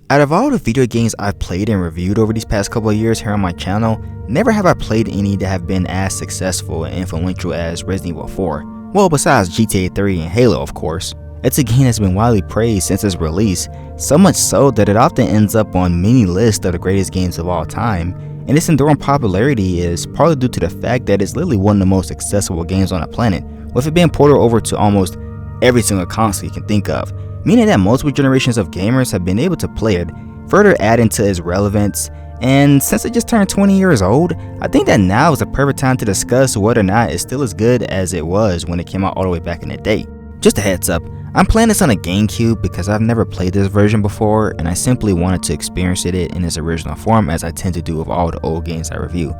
Out of all the video games I've played and reviewed over these past couple of years here on my channel, never have I played any that have been as successful and influential as Resident Evil 4. Well, besides GTA 3 and Halo, of course. It's a game that's been widely praised since its release, so much so that it often ends up on many lists of the greatest games of all time, and its enduring popularity is partly due to the fact that it's literally one of the most accessible games on the planet, with it being ported over to almost every single console you can think of, meaning that multiple generations of gamers have been able to play it, further adding to its relevance. And since it just turned 20 years old, I think that now is the perfect time to discuss whether or not it's still as good as it was when it came out all the way back in the day. Just a heads up, I'm playing this on a GameCube because I've never played this version before, and I simply wanted to experience it in its original form, as I tend to do with all the old games I review,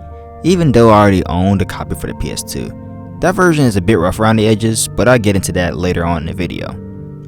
even though I already owned a copy for the PS2. That version is a bit rough around the edges, but I'll get into that later on in the video.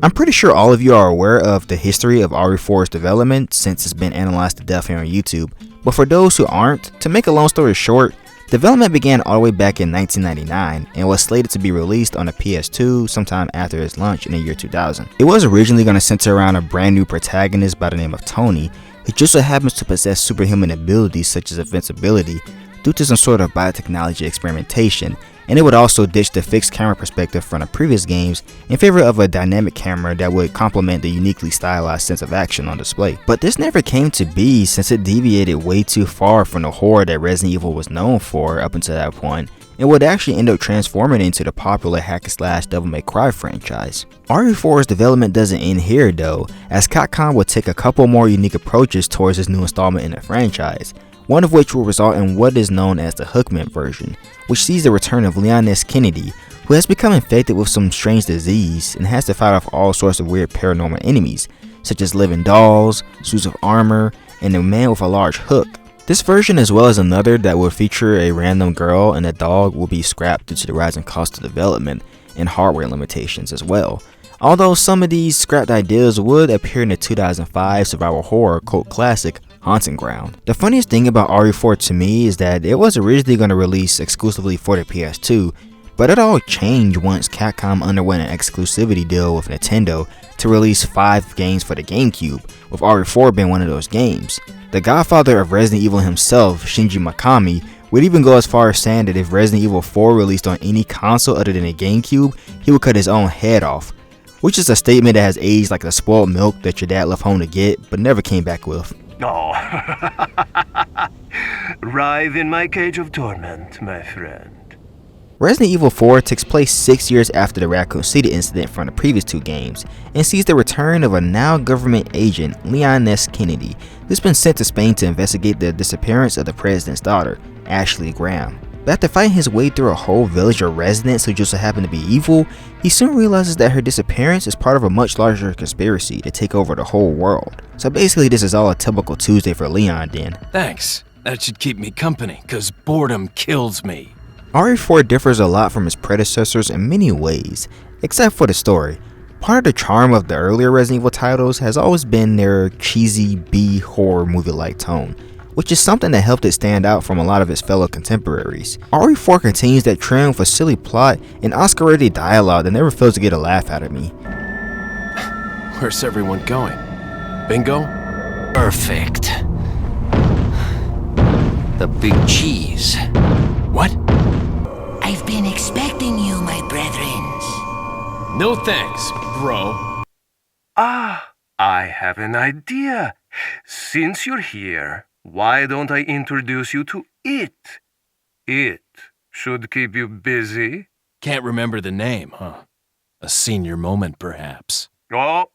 I'm pretty sure all of you are aware of the history of RE4's development since it's been analyzed to death here on YouTube, but for those who aren't, to make a long story short, development began all the way back in 1999 and was slated to be released on the PS2 sometime after its launch in the year 2000. It was originally going to center around a brand new protagonist by the name of Tony, who just so happens to possess superhuman abilities such as invincibility due to some sort of biotechnology experimentation, and it would also ditch the fixed camera perspective from the previous games in favor of a dynamic camera that would complement the uniquely stylized sense of action on display. But this never came to be, since it deviated way too far from the horror that Resident Evil was known for up until that point, and would actually end up transforming into the popular hack-and-slash Devil May Cry franchise. RE4's development doesn't end here though, as Capcom would take a couple more unique approaches towards this new installment in the franchise, one of which will result in what is known as the Hookman version, which sees the return of Leon S. Kennedy, who has become infected with some strange disease and has to fight off all sorts of weird paranormal enemies, such as living dolls, suits of armor, and a man with a large hook. This version, as well as another that will feature a random girl and a dog, will be scrapped due to the rising cost of development and hardware limitations as well. Although some of these scrapped ideas would appear in the 2005 survival horror cult classic Haunting Ground. The funniest thing about RE4 to me is that it was originally going to release exclusively for the PS2, but it all changed once Capcom underwent an exclusivity deal with Nintendo to release 5 games for the GameCube, with RE4 being one of those games. The godfather of Resident Evil himself, Shinji Mikami, would even go as far as saying that if Resident Evil 4 released on any console other than a GameCube, he would cut his own head off, which is a statement that has aged like the spoiled milk that your dad left home to get but never came back with. Oh, writhe in my cage of torment, my friend. Resident Evil 4 takes place 6 years after the Raccoon City incident from the previous 2 games, and sees the return of a now government agent, Leon S. Kennedy, who's been sent to Spain to investigate the disappearance of the president's daughter, Ashley Graham. But after fighting his way through a whole village of residents who just so happen to be evil, he soon realizes that her disappearance is part of a much larger conspiracy to take over the whole world. So basically this is all a typical Tuesday for Leon then. Thanks. That should keep me company, cause boredom kills me. RE4 differs a lot from its predecessors in many ways, except for the story. Part of the charm of the earlier Resident Evil titles has always been their cheesy B-horror movie-like tone, which is something that helped it stand out from a lot of its fellow contemporaries. RE4 continues that trend with a silly plot and Oscar-worthy dialogue that never fails to get a laugh out of me. Where's everyone going? Bingo? Perfect. The big cheese. What? I've been expecting you, my brethrens. No thanks, bro. Ah, I have an idea. Since you're here, why don't I introduce you to it? It should keep you busy. Can't remember the name, huh? A senior moment, perhaps. Oh.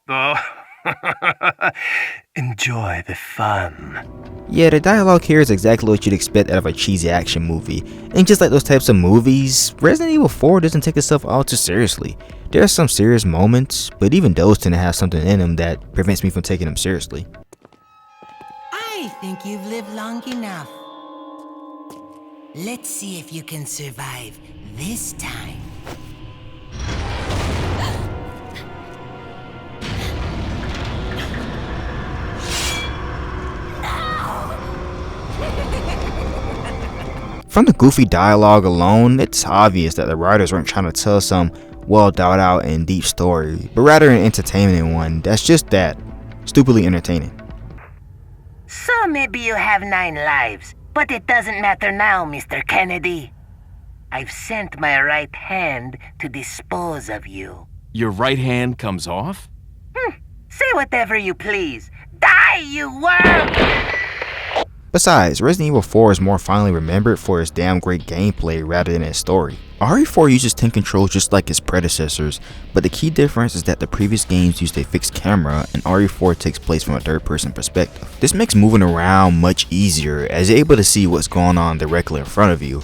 Enjoy the fun. Yeah, the dialogue here is exactly what you'd expect out of a cheesy action movie, and just like those types of movies, Resident Evil 4 doesn't take itself all too seriously. There are some serious moments, but even those tend to have something in them that prevents me from taking them seriously. I think you've lived long enough. Let's see if you can survive this time. From the goofy dialogue alone, it's obvious that the writers weren't trying to tell some well thought out and deep story, but rather an entertainment one that's just that, stupidly entertaining. So maybe you have 9 lives, but it doesn't matter now, Mr. Kennedy. I've sent my right hand to dispose of you. Your right hand comes off? Say whatever you please. Die, you worm! Besides, Resident Evil 4 is more finally remembered for its damn great gameplay rather than its story. RE4 uses 10 controls just like its predecessors, but the key difference is that the previous games used a fixed camera and RE4 takes place from a third-person perspective. This makes moving around much easier as you're able to see what's going on directly in front of you.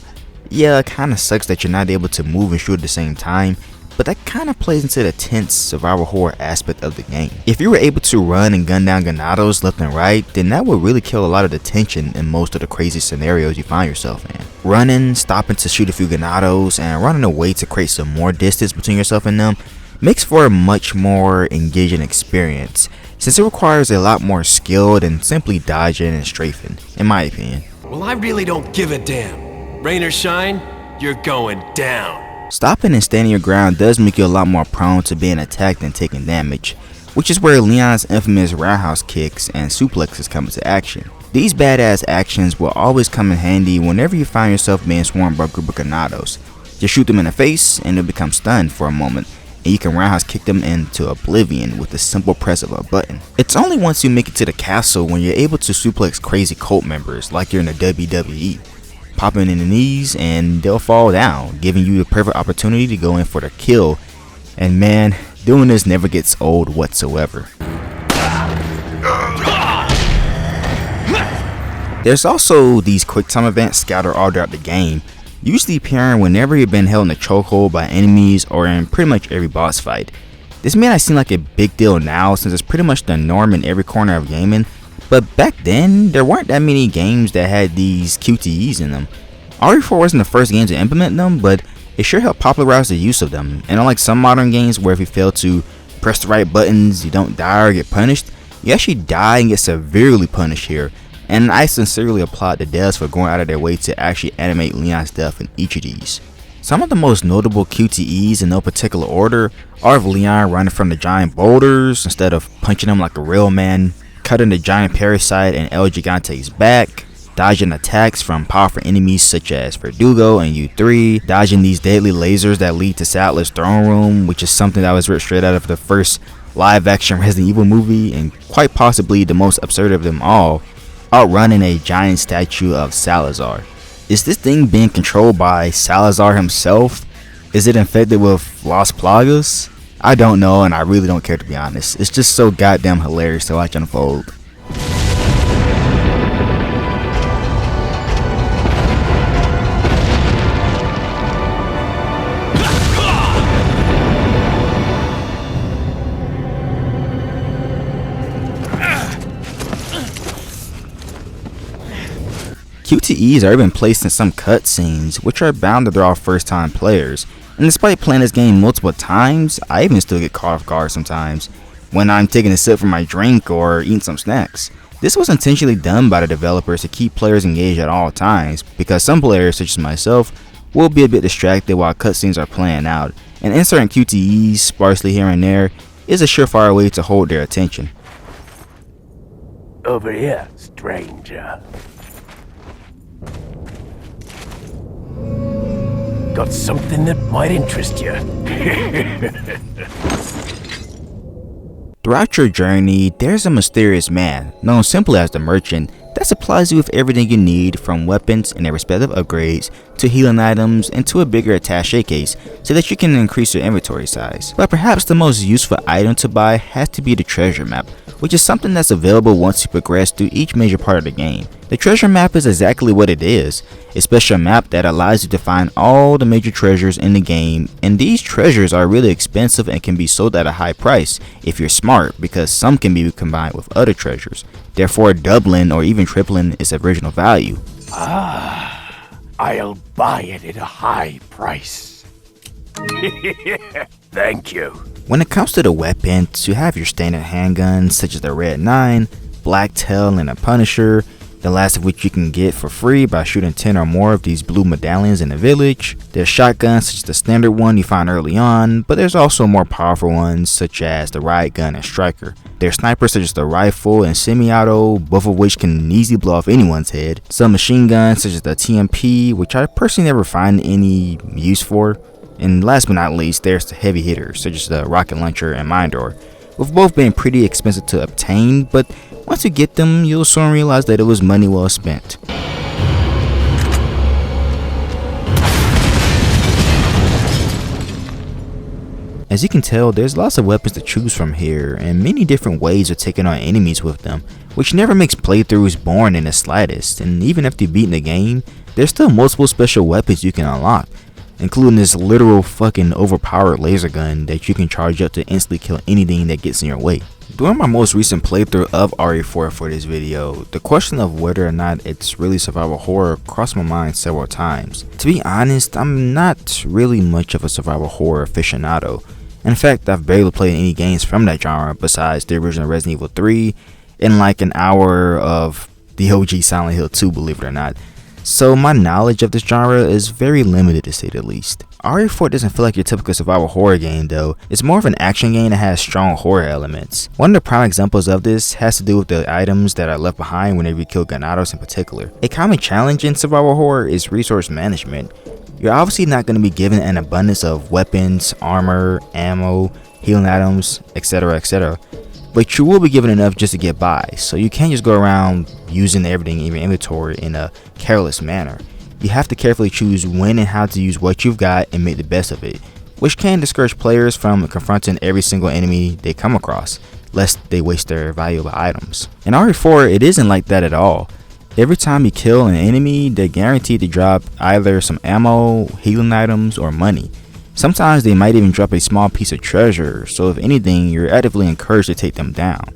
Yeah, it kinda sucks that you're not able to move and shoot at the same time, but that kinda plays into the tense survival horror aspect of the game. If you were able to run and gun down ganados left and right, then that would really kill a lot of the tension in most of the crazy scenarios you find yourself in. Running, stopping to shoot a few ganados, and running away to create some more distance between yourself and them makes for a much more engaging experience, since it requires a lot more skill than simply dodging and strafing, in my opinion. Well, I really don't give a damn. Rain or shine, you're going down. Stopping and standing your ground does make you a lot more prone to being attacked and taking damage, which is where Leon's infamous roundhouse kicks and suplexes come into action. These badass actions will always come in handy whenever you find yourself being swarmed by a group of ganados. Just shoot them in the face and they'll become stunned for a moment, and you can roundhouse kick them into oblivion with the simple press of a button. It's only once you make it to the castle when you're able to suplex crazy cult members like you're in the WWE. Popping in the knees and they'll fall down, giving you the perfect opportunity to go in for the kill. And man, doing this never gets old whatsoever. There's also these quick time events scattered all throughout the game, usually appearing whenever you've been held in a chokehold by enemies or in pretty much every boss fight. This may not seem like a big deal now since it's pretty much the norm in every corner of gaming, but back then, there weren't that many games that had these QTEs in them. RE4 wasn't the first game to implement them, but it sure helped popularize the use of them. And unlike some modern games where if you fail to press the right buttons, you don't die or get punished, you actually die and get severely punished here. And I sincerely applaud the devs for going out of their way to actually animate Leon's death in each of these. Some of the most notable QTEs in no particular order are of Leon running from the giant boulders instead of punching them like a real man, cutting the giant parasite and El Gigante's back, dodging attacks from powerful enemies such as Verdugo and U3, dodging these deadly lasers that lead to Sadler's throne room, which is something that was ripped straight out of the first live-action Resident Evil movie and quite possibly the most absurd of them all, outrunning a giant statue of Salazar. Is this thing being controlled by Salazar himself? Is it infected with Las Plagas? I don't know, and I really don't care, to be honest. It's just so goddamn hilarious to watch unfold. QTEs are even placed in some cutscenes, which are bound to draw first-time players. And despite playing this game multiple times, I even still get caught off guard sometimes when I'm taking a sip from my drink or eating some snacks. This was intentionally done by the developers to keep players engaged at all times, because some players, such as myself, will be a bit distracted while cutscenes are playing out, and inserting QTEs sparsely here and there is a surefire way to hold their attention. Over here, stranger. Got something that might interest you. Throughout your journey, there's a mysterious man, known simply as the Merchant, that supplies you with everything you need, from weapons and their respective upgrades, to healing items, and to a bigger attaché case, so that you can increase your inventory size. But perhaps the most useful item to buy has to be the treasure map, which is something that's available once you progress through each major part of the game. The treasure map is exactly what it is, a special map that allows you to find all the major treasures in the game, and these treasures are really expensive and can be sold at a high price if you're smart, because some can be combined with other treasures, therefore doubling or even tripling its original value. I'll buy it at a high price. Thank you. When it comes to the weapons, you have your standard handguns such as the Red 9, Blacktail, and a Punisher, the last of which you can get for free by shooting 10 or more of these blue medallions in the village. There's shotguns such as the standard one you find early on, but there's also more powerful ones such as the riot gun and striker, There's snipers such as the rifle and semi-auto, both of which can easily blow off anyone's head. Some machine guns such as the TMP, which I personally never find any use for. And last but not least, there's the heavy hitters such as the rocket launcher and mine door, with both being pretty expensive to obtain, but once you get them, you'll soon realize that it was money well spent. As you can tell, there's lots of weapons to choose from here, and many different ways of taking on enemies with them, which never makes playthroughs boring in the slightest. And even after you've beaten the game, there's still multiple special weapons you can unlock, including this literal fucking overpowered laser gun that you can charge up to instantly kill anything that gets in your way. During my most recent playthrough of RE4 for this video, the question of whether or not it's really survival horror crossed my mind several times. To be honest, I'm not really much of a survival horror aficionado. In fact, I've barely played any games from that genre besides the original Resident Evil 3 and like an hour of the OG Silent Hill 2, believe it or not. So my knowledge of this genre is very limited to say the least. RE4 doesn't feel like your typical survival horror game though. It's more of an action game that has strong horror elements. One of the prime examples of this has to do with the items that are left behind whenever you kill Ganados in particular. A common challenge in survival horror is resource management. You're obviously not going to be given an abundance of weapons, armor, ammo, healing items, etc, etc. But you will be given enough just to get by, so you can't just go around using everything in your inventory in a careless manner. You have to carefully choose when and how to use what you've got and make the best of it, which can discourage players from confronting every single enemy they come across, lest they waste their valuable items. In RE4, it isn't like that at all. Every time you kill an enemy, they're guaranteed to drop either some ammo, healing items, or money. Sometimes they might even drop a small piece of treasure, so if anything, you're actively encouraged to take them down.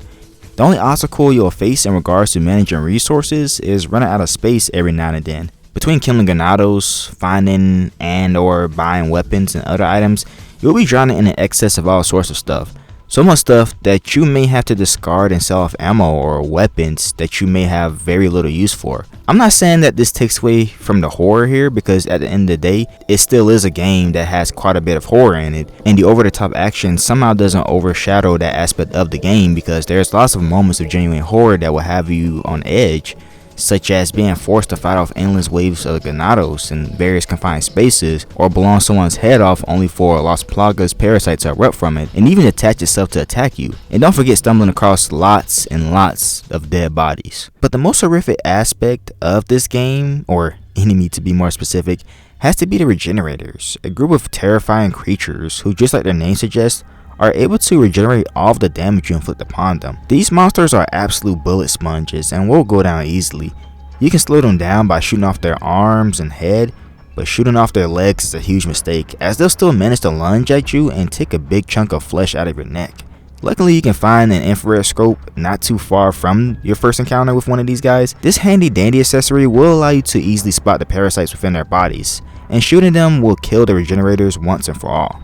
The only obstacle you'll face in regards to managing resources is running out of space every now and then. Between killing Ganados, finding and or buying weapons and other items, you'll be drowning in an excess of all sorts of stuff. So much stuff that you may have to discard and sell off ammo or weapons that you may have very little use for. I'm not saying that this takes away from the horror here, because at the end of the day, it still is a game that has quite a bit of horror in it, and the over-the-top action somehow doesn't overshadow that aspect of the game, because there's lots of moments of genuine horror that will have you on edge, such as being forced to fight off endless waves of Ganados in various confined spaces, or blowing someone's head off only for Las Plagas parasites to erupt from it and even attach itself to attack you. And don't forget stumbling across lots and lots of dead bodies. But the most horrific aspect of this game, or enemy to be more specific, has to be the Regenerators, a group of terrifying creatures who, just like their name suggests, are able to regenerate all of the damage you inflict upon them. These monsters are absolute bullet sponges and will go down easily. You can slow them down by shooting off their arms and head, but shooting off their legs is a huge mistake, as they'll still manage to lunge at you and take a big chunk of flesh out of your neck. Luckily, you can find an infrared scope not too far from your first encounter with one of these guys. This handy dandy accessory will allow you to easily spot the parasites within their bodies, and shooting them will kill the Regenerators once and for all.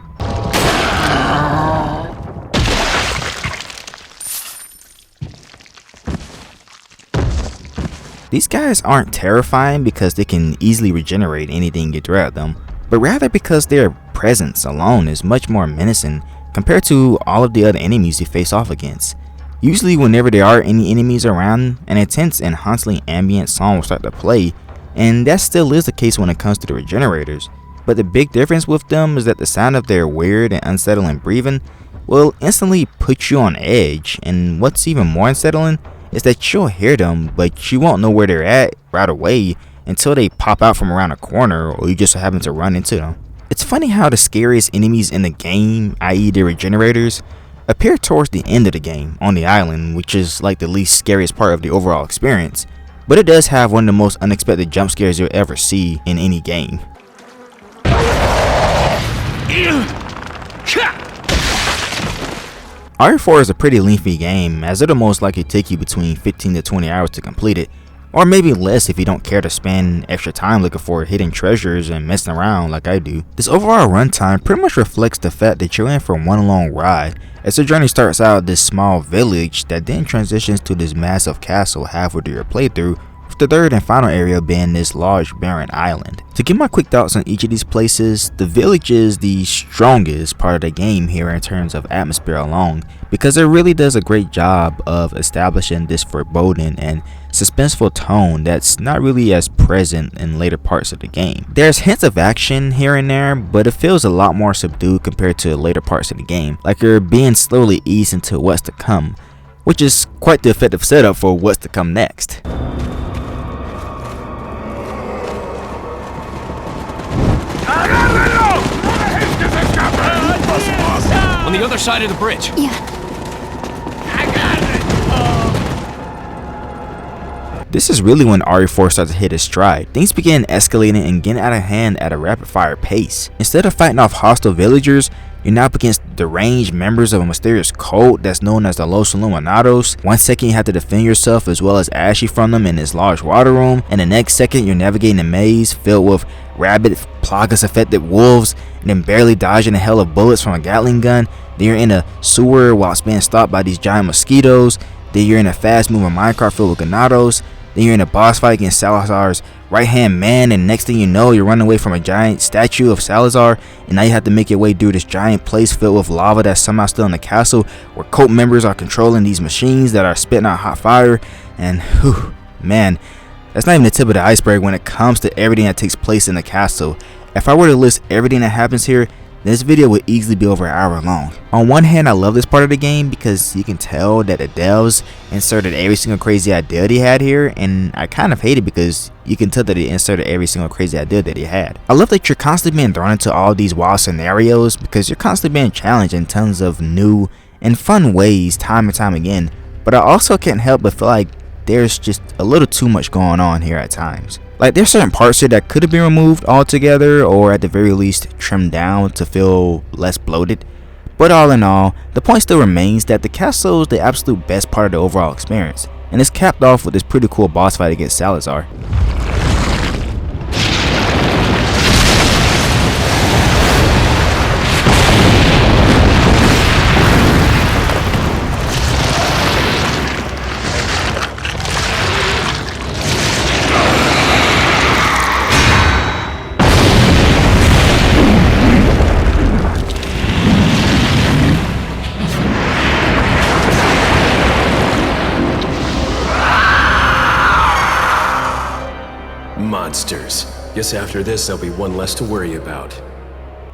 These guys aren't terrifying because they can easily regenerate anything you throw at them, but rather because their presence alone is much more menacing compared to all of the other enemies you face off against. Usually whenever there are any enemies around, an intense and hauntingly ambient song will start to play, and that still is the case when it comes to the Regenerators. But the big difference with them is that the sound of their weird and unsettling breathing will instantly put you on edge, and what's even more unsettling is that you'll hear them, but you won't know where they're at right away until they pop out from around a corner or you just happen to run into them. It's funny how the scariest enemies in the game, i.e. the Regenerators, appear towards the end of the game on the island, which is like the least scariest part of the overall experience, but it does have one of the most unexpected jump scares you'll ever see in any game. RE4 is a pretty lengthy game, as it'll most likely take you between 15 to 20 hours to complete it, or maybe less if you don't care to spend extra time looking for hidden treasures and messing around like I do. This overall runtime pretty much reflects the fact that you're in for one long ride, as the journey starts out at this small village that then transitions to this massive castle halfway through your playthrough, with the third and final area being this large barren island. To give my quick thoughts on each of these places, the village is the strongest part of the game here in terms of atmosphere alone, because it really does a great job of establishing this foreboding and suspenseful tone that's not really as present in later parts of the game. There's hints of action here and there, but it feels a lot more subdued compared to later parts of the game, like you're being slowly eased into what's to come, which is quite the effective setup for what's to come next. On the other side of the bridge. This is really when RE4 starts to hit its stride. Things begin escalating and getting out of hand at a rapid fire pace. Instead of fighting off hostile villagers, you're now up against deranged members of a mysterious cult that's known as the Los Illuminados. One second you have to defend yourself as well as Ashy from them in this large water room, and the next second you're navigating a maze filled with rabid, plagas affected wolves, and then barely dodging a hell of bullets from a Gatling gun. Then you're in a sewer while it's being stopped by these giant mosquitoes. Then you're in a fast moving minecart filled with ganados. Then you're in a boss fight against Salazar's right hand man, and next thing you know you're running away from a giant statue of Salazar, and now you have to make your way through this giant place filled with lava that's somehow still in the castle, where cult members are controlling these machines that are spitting out hot fire. And whew, man, that's not even the tip of the iceberg when it comes to everything that takes place in the castle. If I were to list everything that happens here, this video would easily be over an hour long. On one hand, I love this part of the game because you can tell that the devs inserted every single crazy idea they had here, and I kind of hate it because you can tell that they inserted every single crazy idea that they had. I love that you're constantly being thrown into all these wild scenarios because you're constantly being challenged in tons of new and fun ways time and time again, but I also can't help but feel like there's just a little too much going on here at times. Like, there's certain parts here that could have been removed altogether, or at the very least trimmed down to feel less bloated. But all in all, the point still remains that the castle is the absolute best part of the overall experience, and it's capped off with this pretty cool boss fight against Salazar. Monsters. Guess after this there'll be one less to worry about.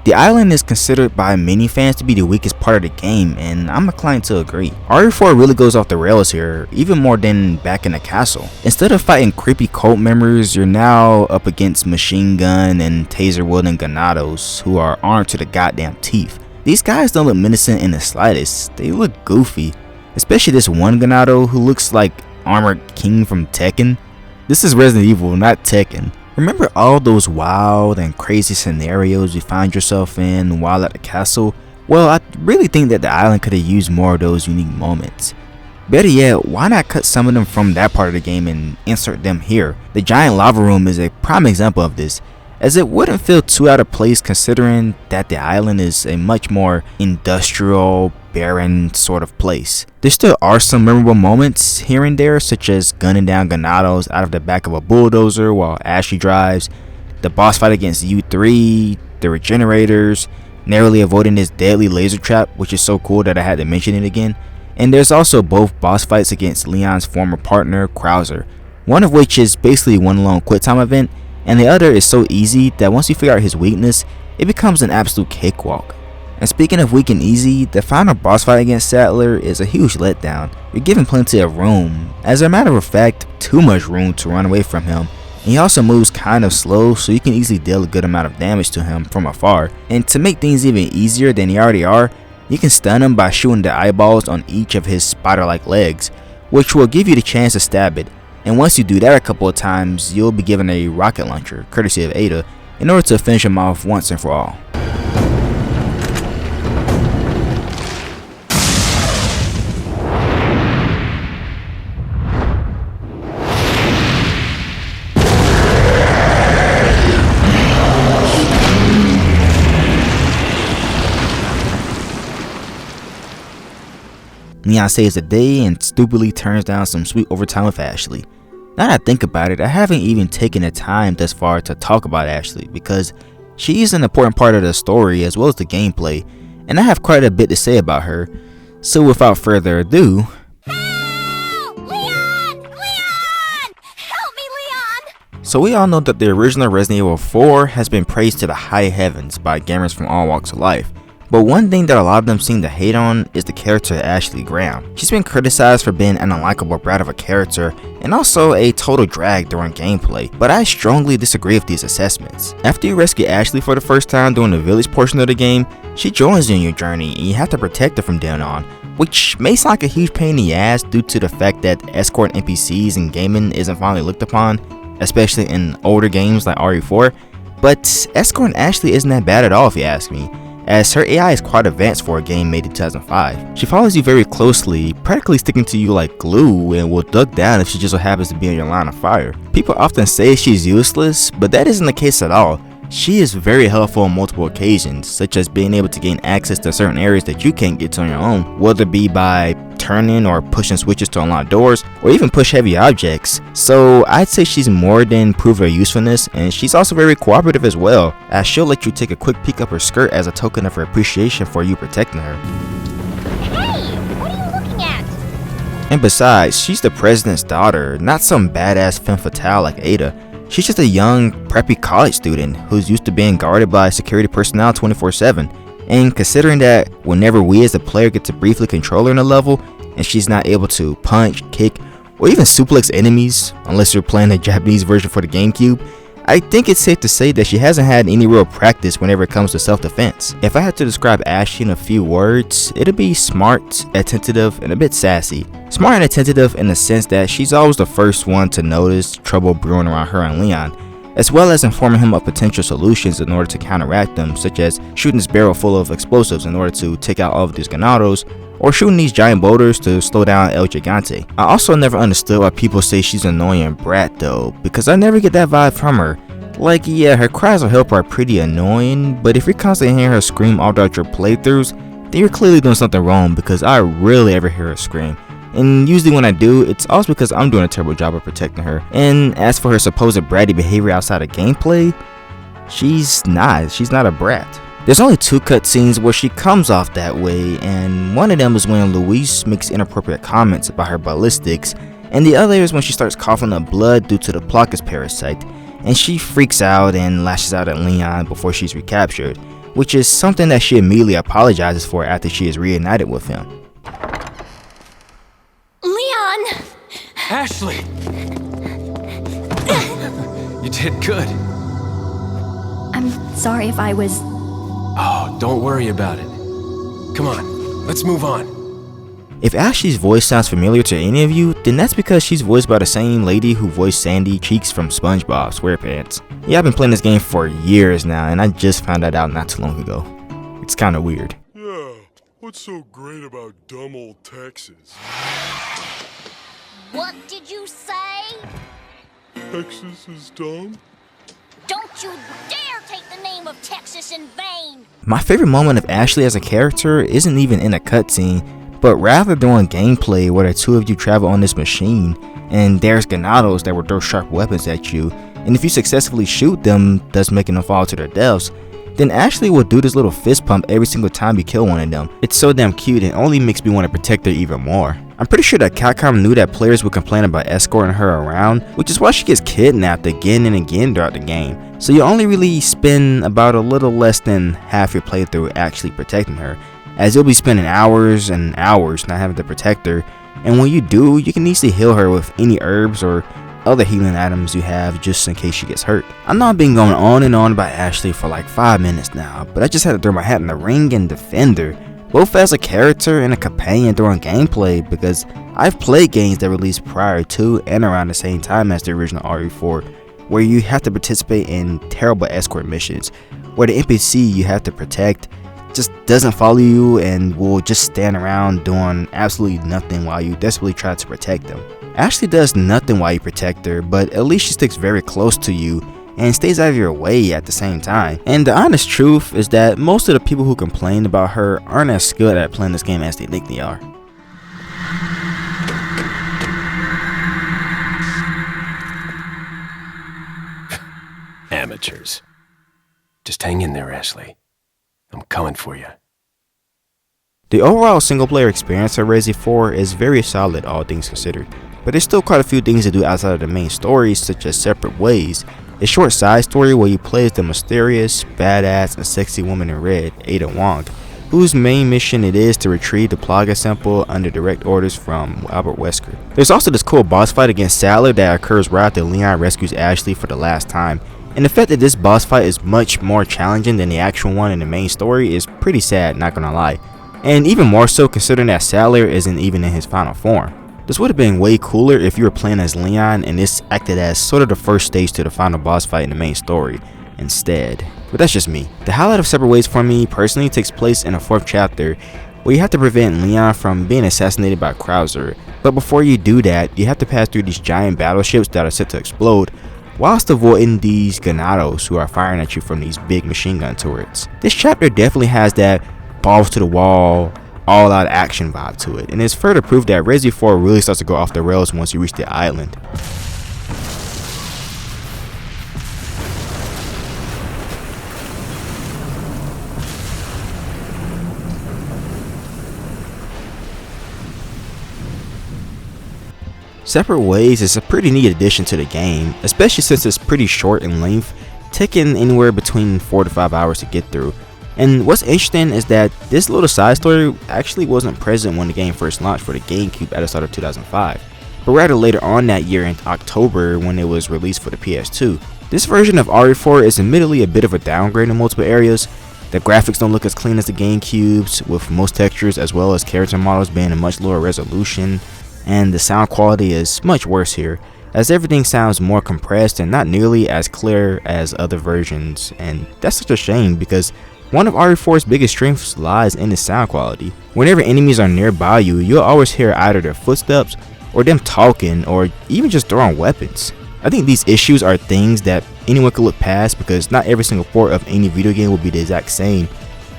The island is considered by many fans to be the weakest part of the game, and I'm inclined to agree. RE4 really goes off the rails here, even more than back in the castle. Instead of fighting creepy cult members, you're now up against machine gun and taser wielding ganados who are armed to the goddamn teeth. These guys don't look menacing in the slightest, they look goofy. Especially this one ganado who looks like Armored King from Tekken. This is Resident Evil, not Tekken. Remember all those wild and crazy scenarios you find yourself in while at the castle? Well, I really think that the island could have used more of those unique moments. Better yet, why not cut some of them from that part of the game and insert them here? The giant lava room is a prime example of this, as it wouldn't feel too out of place considering that the island is a much more industrial, barren sort of place. There still are some memorable moments here and there, such as gunning down ganados out of the back of a bulldozer while Ashley drives, the boss fight against U3, the regenerators, narrowly avoiding this deadly laser trap, which is so cool that I had to mention it again. And there's also both boss fights against Leon's former partner, Krauser, one of which is basically one long quick time event, and the other is so easy that once you figure out his weakness, it becomes an absolute cakewalk. And speaking of weak and easy, the final boss fight against Sattler is a huge letdown. You're given plenty of room, as a matter of fact, too much room to run away from him. And he also moves kind of slow, so you can easily deal a good amount of damage to him from afar. And to make things even easier than they already are, you can stun him by shooting the eyeballs on each of his spider-like legs, which will give you the chance to stab it. And once you do that a couple of times, you'll be given a rocket launcher, courtesy of Ada, in order to finish him off once and for all. Leon saves the day and stupidly turns down some sweet overtime with Ashley. Now that I think about it, I haven't even taken the time thus far to talk about Ashley because she's an important part of the story as well as the gameplay, and I have quite a bit to say about her. So without further ado, so we all know that the original Resident Evil 4 has been praised to the high heavens by gamers from all walks of life. But one thing that a lot of them seem to hate on is the character Ashley Graham. She's been criticized for being an unlikable brat of a character and also a total drag during gameplay, but I strongly disagree with these assessments. After you rescue Ashley for the first time during the village portion of the game, she joins you in your journey and you have to protect her from then on, which may sound like a huge pain in the ass due to the fact that escort NPCs in gaming isn't finally looked upon, especially in older games like RE4, but escorting Ashley isn't that bad at all if you ask me, as her AI is quite advanced for a game made in 2005. She follows you very closely, practically sticking to you like glue, and will duck down if she just so happens to be in your line of fire. People often say she's useless, but that isn't the case at all. She is very helpful on multiple occasions, such as being able to gain access to certain areas that you can't get to on your own, whether it be by turning or pushing switches to unlock doors, or even push heavy objects. So I'd say she's more than proved her usefulness, and she's also very cooperative as well, as she'll let you take a quick peek up her skirt as a token of her appreciation for you protecting her. Hey, what are you looking at? And besides, she's the president's daughter, not some badass femme fatale like Ada. She's just a young, preppy college student who's used to being guarded by security personnel 24/7. And considering that whenever we as a player get to briefly control her in a level, and she's not able to punch, kick, or even suplex enemies, unless you're playing the Japanese version for the GameCube, I think it's safe to say that she hasn't had any real practice whenever it comes to self-defense. If I had to describe Ashley in a few words, it'd be smart, attentive, and a bit sassy. Smart and attentive in the sense that she's always the first one to notice trouble brewing around her and Leon, as well as informing him of potential solutions in order to counteract them, such as shooting this barrel full of explosives in order to take out all of these ganados, or shooting these giant boulders to slow down El Gigante. I also never understood why people say she's an annoying brat though, because I never get that vibe from her. Like, yeah, her cries of help are pretty annoying, but if you're constantly hearing her scream all throughout your playthroughs, then you're clearly doing something wrong, because I rarely ever hear her scream. And usually when I do, it's also because I'm doing a terrible job of protecting her. And as for her supposed bratty behavior outside of gameplay, she's not a brat. There's only 2 cutscenes where she comes off that way, and one of them is when Luis makes inappropriate comments about her ballistics, and the other is when she starts coughing up blood due to the Placus parasite, and she freaks out and lashes out at Leon before she's recaptured, which is something that she immediately apologizes for after she is reunited with him. Leon! Ashley! You did good. I'm sorry if I was... Oh, don't worry about it. Come on, let's move on. If Ashley's voice sounds familiar to any of you, then that's because she's voiced by the same lady who voiced Sandy Cheeks from SpongeBob SquarePants. Yeah, I've been playing this game for years now, and I just found that out not too long ago. It's kinda weird. Yeah, what's so great about dumb old Texas? What did you say? Texas is dumb? Don't you dare take the name of Texas in vain! My favorite moment of Ashley as a character isn't even in a cutscene, but rather during gameplay where the two of you travel on this machine, and there's ganados that will throw sharp weapons at you, and if you successfully shoot them, thus making them fall to their deaths, then Ashley will do this little fist pump every single time you kill one of them. It's so damn cute and only makes me want to protect her even more. I'm pretty sure that Capcom knew that players would complain about escorting her around, which is why she gets kidnapped again and again throughout the game. So you only really spend about a little less than half your playthrough actually protecting her, as you'll be spending hours and hours not having to protect her, and when you do, you can easily heal her with any herbs or other healing items you have just in case she gets hurt. I know I've been going on and on about Ashley for like 5 minutes now, but I just had to throw my hat in the ring and defend her, both as a character and a companion during gameplay, because I've played games that released prior to and around the same time as the original RE4, where you have to participate in terrible escort missions, where the NPC you have to protect just doesn't follow you and will just stand around doing absolutely nothing while you desperately try to protect them. Ashley does nothing while you protect her, but at least she sticks very close to you and stays out of your way at the same time. And the honest truth is that most of the people who complain about her aren't as skilled at playing this game as they think they are. amateurs. Just hang in there, Ashley. I'm coming for you. The overall single-player experience of Resi 4 is very solid, all things considered, but there's still quite a few things to do outside of the main story, such as Separate Ways, a short side story where you play as the mysterious, badass, and sexy woman in red, Ada Wong, whose main mission it is to retrieve the Plaga sample under direct orders from Albert Wesker. There's also this cool boss fight against Sadler that occurs right after Leon rescues Ashley for the last time, and the fact that this boss fight is much more challenging than the actual one in the main story is pretty sad, not gonna lie. And even more so considering that Sadler isn't even in his final form. This would have been way cooler if you were playing as Leon and this acted as sort of the first stage to the final boss fight in the main story instead. But that's just me. The highlight of Separate Ways for me personally takes place in the 4th chapter, where you have to prevent Leon from being assassinated by Krauser. But before you do that, you have to pass through these giant battleships that are set to explode, whilst avoiding these Ganados who are firing at you from these big machine gun turrets. This chapter definitely has that balls to the wall, all out action vibe to it, and it's further proof that Resi 4 really starts to go off the rails once you reach the island. Separate Ways is a pretty neat addition to the game, especially since it's pretty short in length, taking anywhere between 4 to 5 hours to get through. And what's interesting is that this little side story actually wasn't present when the game first launched for the GameCube at the start of 2005, but rather later on that year in October when it was released for the PS2. This version of RE4 is admittedly a bit of a downgrade in multiple areas. The graphics don't look as clean as the GameCube's, with most textures as well as character models being a much lower resolution, and the sound quality is much worse here, as everything sounds more compressed and not nearly as clear as other versions, and that's such a shame because one of RE4's biggest strengths lies in the sound quality. Whenever enemies are nearby you, you'll always hear either their footsteps or them talking or even just throwing weapons. I think these issues are things that anyone could look past because not every single port of any video game will be the exact same.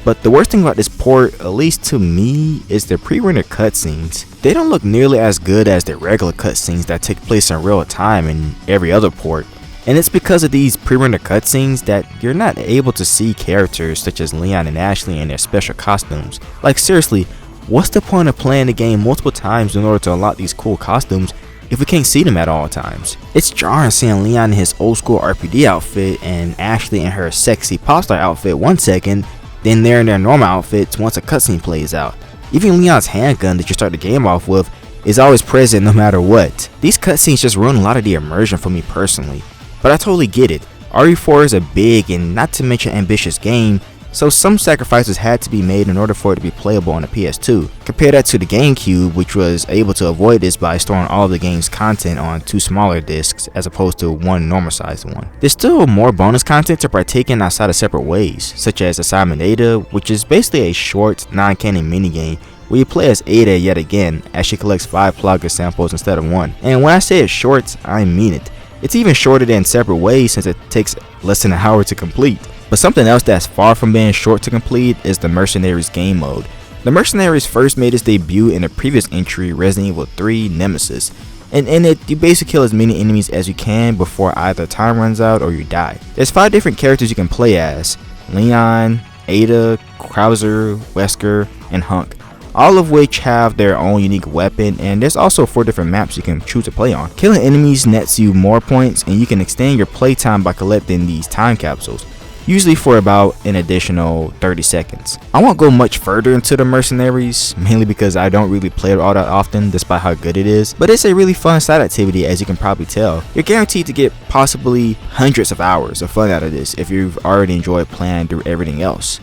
But the worst thing about this port, at least to me, is the pre-rendered cutscenes. They don't look nearly as good as the regular cutscenes that take place in real time in every other port. And it's because of these pre-rendered cutscenes that you're not able to see characters such as Leon and Ashley in their special costumes. Like seriously, what's the point of playing the game multiple times in order to unlock these cool costumes if we can't see them at all times? It's jarring seeing Leon in his old school RPD outfit and Ashley in her sexy pop star outfit one second, then they're in their normal outfits once a cutscene plays out. Even Leon's handgun that you start the game off with is always present no matter what. These cutscenes just ruin a lot of the immersion for me personally. But I totally get it. RE4 is a big and not to mention ambitious game, so some sacrifices had to be made in order for it to be playable on the PS2. Compare that to the GameCube, which was able to avoid this by storing all of the game's content on 2 smaller discs as opposed to 1 normal sized one. There's still more bonus content to partake in outside of Separate Ways, such as Assignment Ada, which is basically a short, non-canon minigame where you play as Ada yet again as she collects 5 Plaga samples instead of 1. And when I say it's short, I mean it. It's even shorter than Separate Ways since it takes less than an hour to complete. But something else that's far from being short to complete is the Mercenaries game mode. The Mercenaries first made its debut in the previous entry, Resident Evil 3 Nemesis, and in it you basically kill as many enemies as you can before either time runs out or you die. There's 5 different characters you can play as: Leon, Ada, Krauser, Wesker, and Hunk, all of which have their own unique weapon, and there's also 4 different maps you can choose to play on. Killing enemies nets you more points, and you can extend your playtime by collecting these time capsules, usually for about an additional 30 seconds. I won't go much further into the Mercenaries, mainly because I don't really play it all that often despite how good it is, but it's a really fun side activity as you can probably tell. You're guaranteed to get possibly hundreds of hours of fun out of this if you've already enjoyed playing through everything else.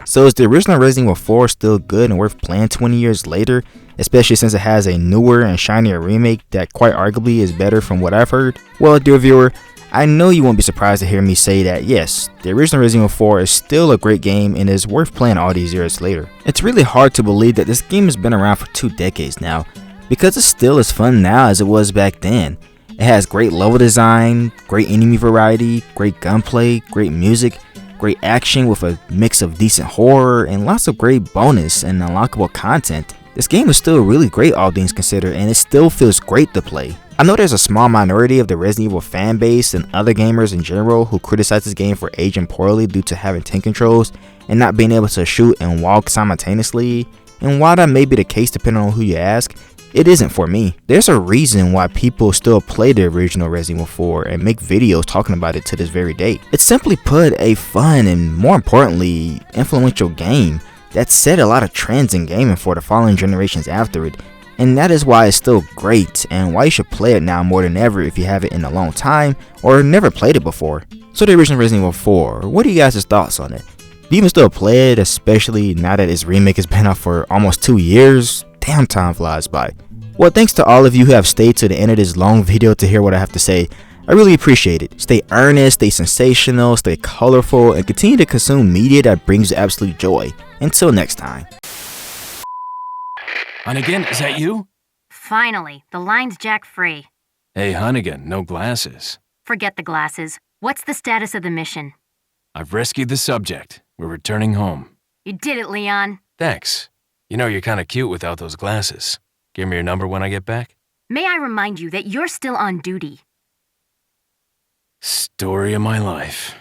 So is the original Resident Evil 4 still good and worth playing 20 years later, especially since it has a newer and shinier remake that quite arguably is better from what I've heard? Well, dear viewer, I know you won't be surprised to hear me say that yes, the original Resident Evil 4 is still a great game and is worth playing all these years later. It's really hard to believe that this game has been around for 2 decades now, because it's still as fun now as it was back then. It has great level design, great enemy variety, great gunplay, great music, great action with a mix of decent horror, and lots of great bonus and unlockable content. This game is still really great all things considered, and it still feels great to play. I know there's a small minority of the Resident Evil fan base and other gamers in general who criticize this game for aging poorly due to having 10 controls and not being able to shoot and walk simultaneously, and while that may be the case depending on who you ask, it isn't for me. There's a reason why people still play the original Resident Evil 4 and make videos talking about it to this very day. It's simply put a fun and, more importantly, influential game that set a lot of trends in gaming for the following generations after it, and that is why it's still great and why you should play it now more than ever if you haven't in a long time or never played it before. So the original Resident Evil 4, what are you guys' thoughts on it? Do you even still play it, especially now that its remake has been out for almost 2 years? Damn, time flies by. Well, thanks to all of you who have stayed to the end of this long video to hear what I have to say. I really appreciate it. Stay earnest, stay sensational, stay colorful, and continue to consume media that brings you absolute joy. Until next time. Hunnigan, is that you? Finally, the line's jack-free. Hey, Hunnigan, no glasses. Forget the glasses. What's the status of the mission? I've rescued the subject. We're returning home. You did it, Leon. Thanks. You know, you're kind of cute without those glasses. Give me your number when I get back. May I remind you that you're still on duty? Story of my life.